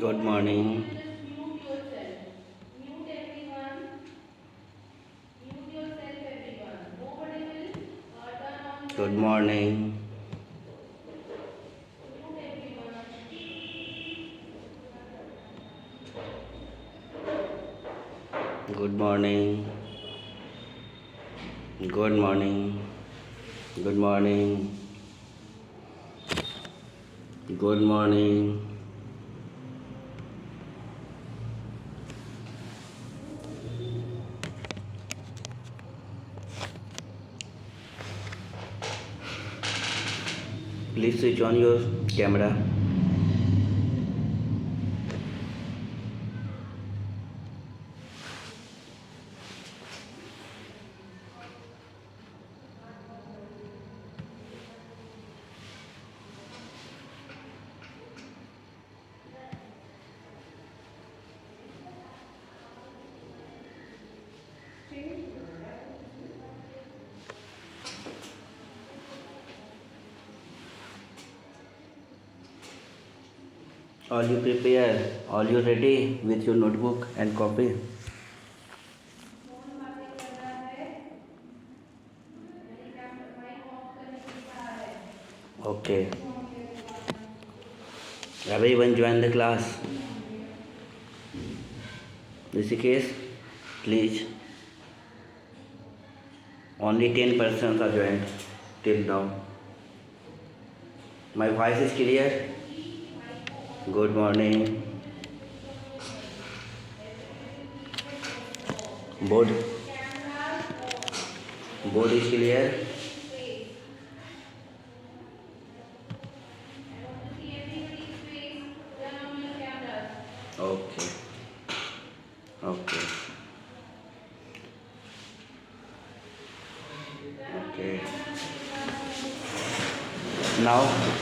Good morning. Good morning. Good morning. Good morning. Good morning. Good morning. Please switch on your camera. All you prepare? All you ready with your notebook and copy? Okay. Everyone join the class. Rishikesh, please. Only 10 persons are joined till now. My voice is clear? Good morning. Board. Board is clear? Okay. Okay. Okay. Now,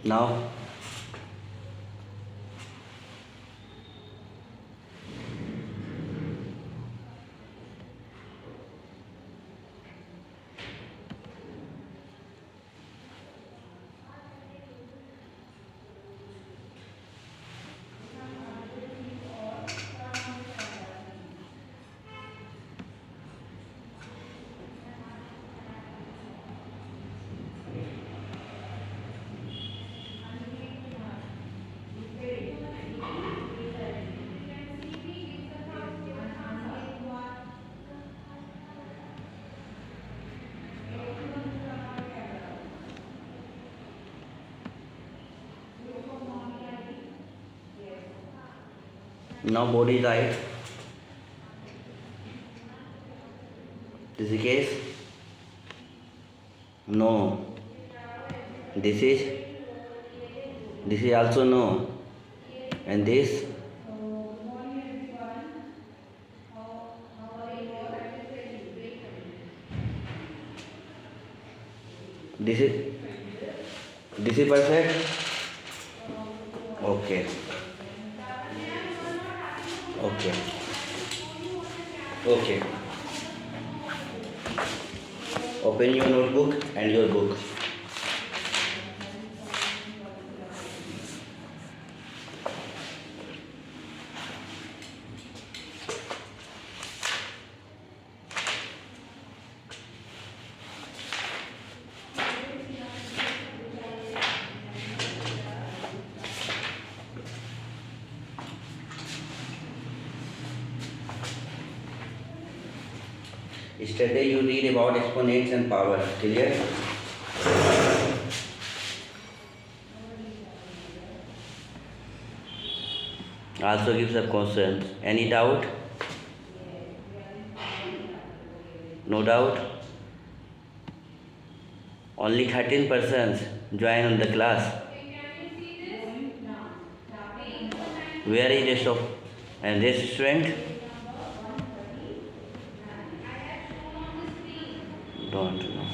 now, now board is right. This is case? No. This is also no. And this? This is perfect? Okay. Okay. Okay. Open your notebook and your book. Yesterday you read about exponents and power. Clear? Also give some questions. Any doubt? No doubt? Only 13 persons join on the class. Where is rest of and this student? Don't know.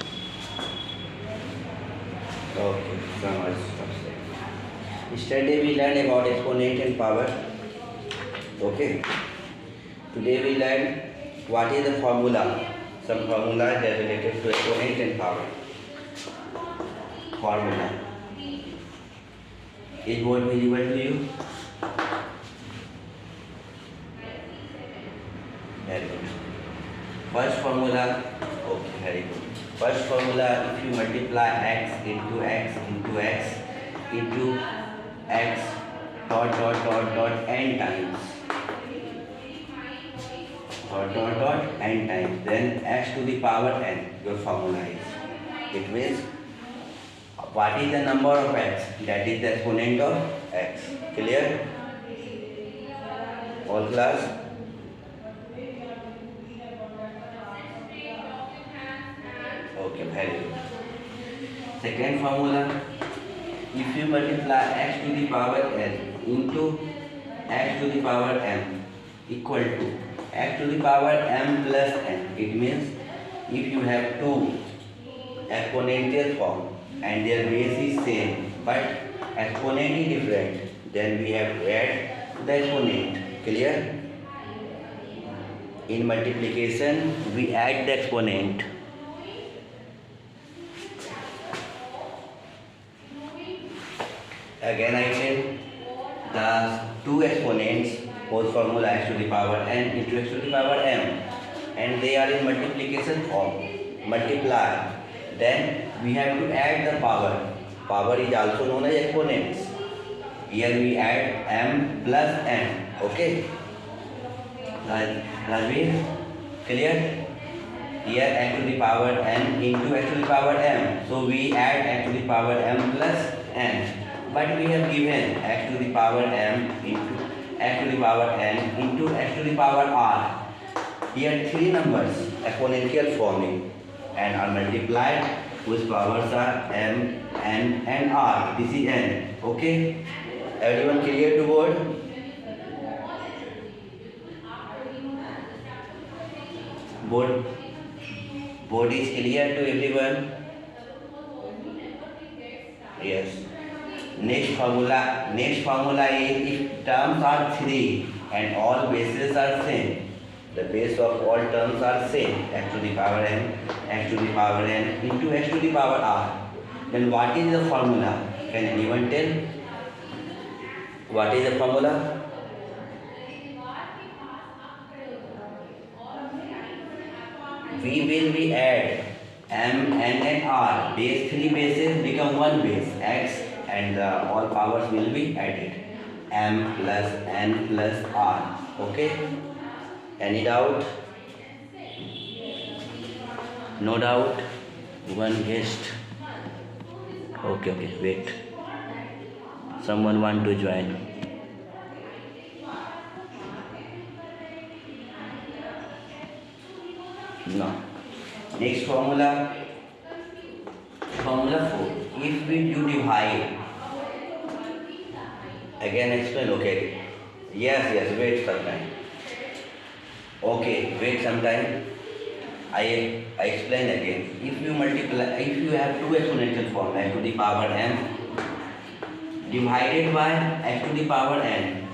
Yesterday we learned about exponent and power. Okay. Today we learn what is the formula. Some formula that are related to exponent and power. Formula. Is board visible to you? Very good. First formula. Okay, very good. First formula: if you multiply x into x into x into x dot dot dot dot n times n times, then x to the power n, your formula is. It means what is the number of x? That is the exponent of x. Clear? All class? Okay, very good. Second formula: if you multiply x to the power n into x to the power m equal to x to the power m plus n, it means if you have two exponential form and their base is same but exponent is different, then we have to add the exponent. Clear? In multiplication we add the exponent. Again I tell, the two exponents, both formula x to the power n into x to the power m, and they are in multiplication form. Multiply. Then we have to add the power. Power is also known as exponents. Here we add m plus n. Okay? Rajveer? Clear? Here x to the power n into x to the power m. So we add x to the power m plus n. But we have given x to the power m into x to the power n into x to the power r. Here three numbers exponential forming and are multiplied, whose powers are m, n and r. This is n. Okay? Everyone clear to board? Board is clear to everyone? Yes. Next formula is if terms are 3 and all bases are same. The base of all terms are same, x to the power m, x to the power n into x to the power r. Then what is the formula? Can anyone tell? What is the formula? We add m, n and r. Base 3 bases become one base, x, and all powers will be added. M plus n plus r. Okay? Any doubt? No doubt? One guest. Okay, wait. Someone want to join. No. Next formula. Formula 4. If you divide. Again explain, okay? Yes, wait some time. Okay, wait some time. I explain again. If you have two exponential form, x to the power m divided by x to the power n,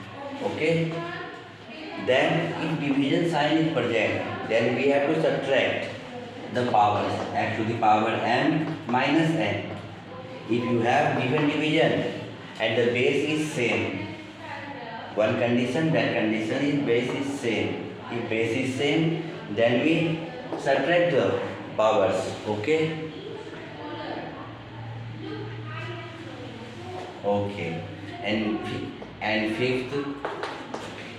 okay? Then if division sign is present, then we have to subtract the powers, x to the power m minus n. If you have given division and the base is same, one condition, that condition is base is same. If base is same, then we subtract the powers. Okay? Okay. And fifth,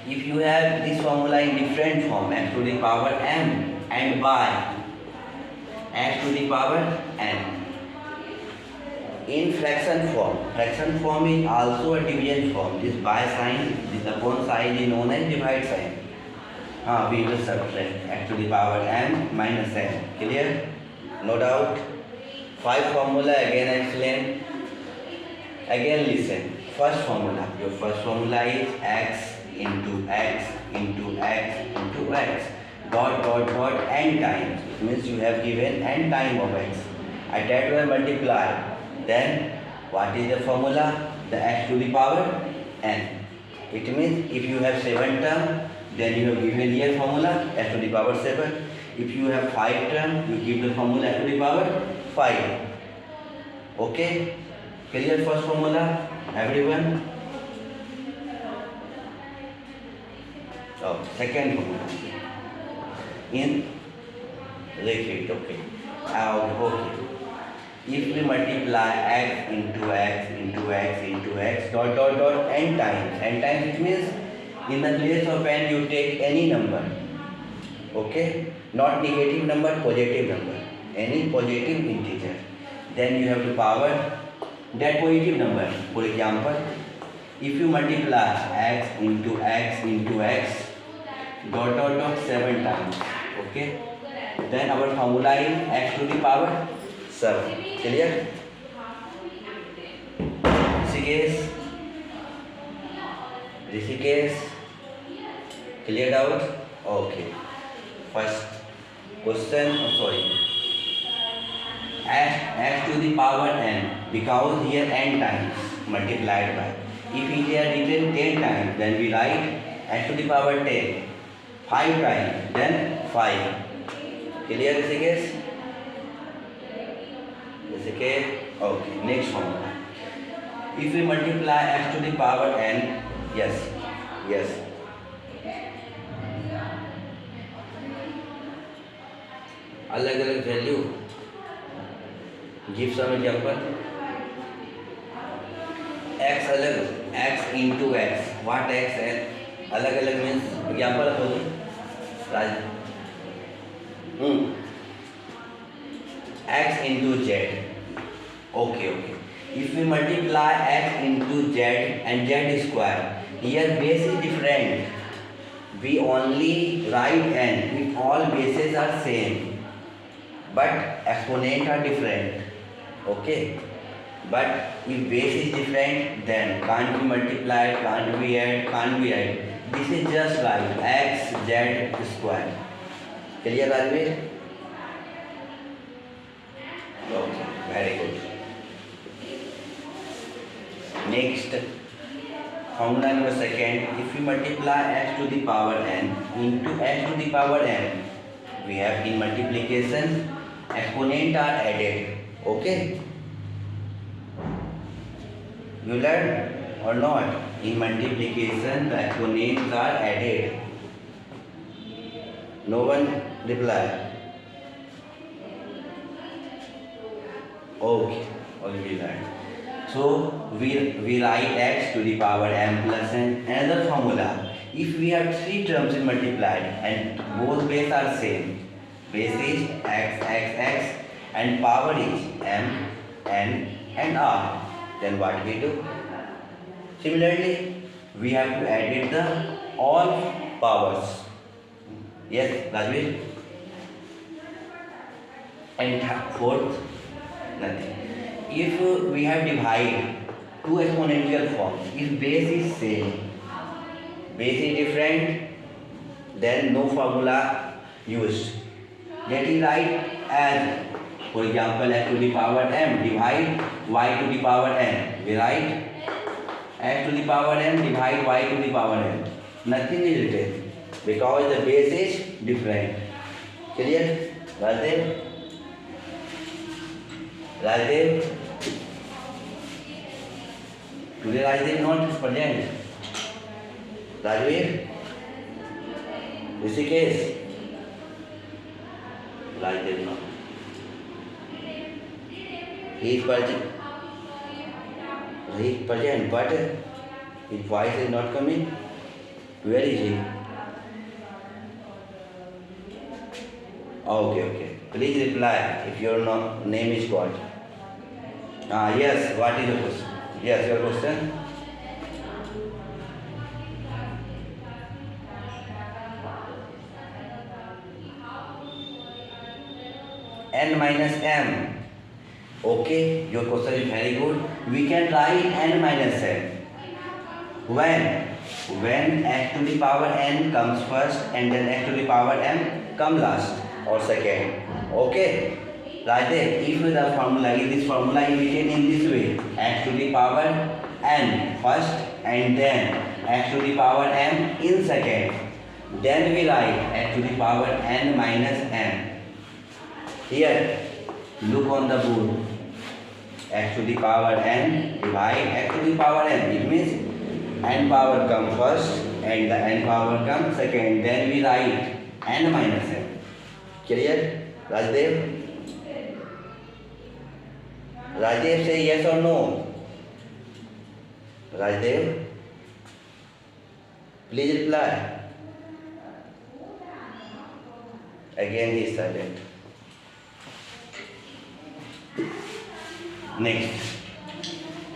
if you have this formula in different form, x to the power m and by x to the power n. In fraction form is also a division form. This by sign, this upon sign is known as divide sign. We will subtract x to the power m minus n. Clear? No doubt? 5 formula again explain. Again listen. First formula. Your first formula is x into x into x into x dot n times. It means you have given n time of x. At that will multiply. Then what is the formula? the x to the power n. It means if you have 7 term, then you have given here formula x to the power 7. If you have 5 term, you give the formula x to the power 5. Okay? Clear first formula, everyone? Oh, second formula. In repeat, okay. Okay. If we multiply x into x into x into x dot dot dot n times, it means in the place of n you take any number. Okay? Not negative number, positive number. Any positive integer. Then you have to power that positive number. For example, if you multiply x into x dot dot dot 7 times, okay, then our formula is x to the power 7. Clear? Rishikesh, clear doubt? Okay. First question, x to the power n, because here n times multiplied by. If it is written 10 times, then we write x to the power 10. 5 times, then 5. Clear, Rishikesh? Okay, next formula. If we multiply x to the power n, yes. अलग value. Give some example. X अलग, x into x. What x and अलग means example बोलो. Raj. X into z. Okay. If we multiply x into z and z square, here base is different. We only write n if all bases are same, but exponent are different. Okay. But if base is different, then can't be multiplied, can't be add. This is just like x z square. Clear, Rajveer? Okay, very good. Next, formula number second. If we multiply x to the power n into x to the power n, we have in multiplication exponent are added. Okay? You learn or not? In multiplication, the exponents are added. No one reply. Okay, already learned. So we write x to the power m plus n. Another formula. If we have 3 terms in multiplied and both base are same, base is x, and power is m, n, and r, then what we do? Similarly, we have to add the all powers. Yes, Rajveer? And fourth, nothing. If we have divided two exponential forms, if base is same, base is different, then no formula used. That is right as, for example, x to the power m divide y to the power n. We write x to the power m divide y to the power n. Nothing is written because the base is different. Clear? Rajeev? Today Rajeev not present. Rajveer? Rishikesh? Rajeev not. He is present. But his voice is not coming. Where is he? Okay. Please reply if your name is called. Yes, what is your question? Yes, your question? N minus m. Okay, your question is very good. We can write n minus m. When x to the power n comes first and then x to the power m come last or second. Okay. Rajeev, if the formula is written in this way, x to the power n first and then x to the power m in second. Then we write x to the power n minus m. Here, look on the board. X to the power n divide x to the power m. It means n power come first and the n power come second. Then we write n minus m. Clear? Rajdev? Rajdev, say yes or no? Rajdev? Please reply. Again he is silent. Next.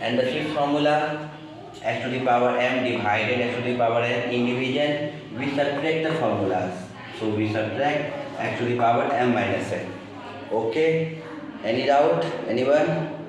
And the fifth formula, x to the power m divided x to the power n in division, we subtract the formulas. So we subtract x to the power m minus n. Okay? Any doubt? Anyone?